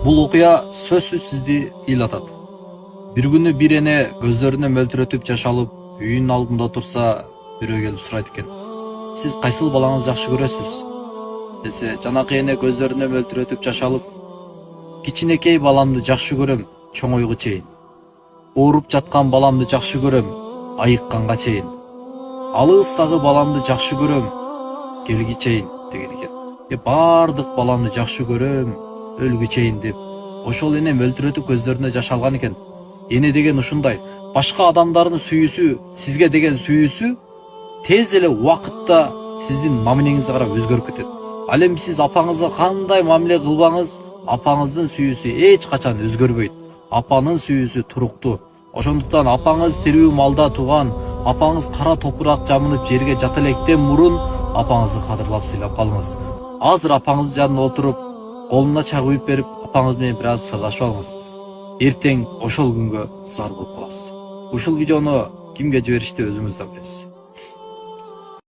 Бул окуя сөзсүз сизди ыйлатат. Бир күнү бир эне көздөрүнө мөлтүрөтүп жаш алып, үйүнүн алдында турса, бирөө келип сурайт экен. Сиз кайсыл балаңызды жакшы көрөсүз? Десе, жанакы эне көздөрүнө мөлтүрөтүп жаш алып, кичинекей баламды жакшы көрөм, чоңойго чейин. Ооруп жаткан баламды жакшы көрөм, айыкканга чейин. Алыстагы баламды жакшы көрөм, келги чейин деген экен. Бардык баламды жакшы көрөм, өлгү чейин деп. Ошол эне мөлтүрөтүп көздөрүнө жаш алган экен. Эне деген ушундай, башка адамдардын сүйүүсү, сизге деген сүйүүсү тез эле убакытта сиздин мамилеңизге карап өзгөрүп кетет. Ал эми сиз апаңызга кандай мамиле кылбаңыз, апаңыздын сүйүүсү эч качан өзгөрбөйт. Апанын сүйүүсү туруктуу. Ошондуктан апаңыз тирүү малда туган, апаңыз кара топурак жамынып жерге жата электен мурун апаңызды кадырлап сыйлап калыңыз. Азыр апаңыздын жанына отуруп, колуна чай куюп берип, апаңыз менен бир аз сырлашып алыңыз. Эртең ошол күнгө зар болуп каласыз. Ушул видеону кимге жиберишти өзүңүз да билесиз.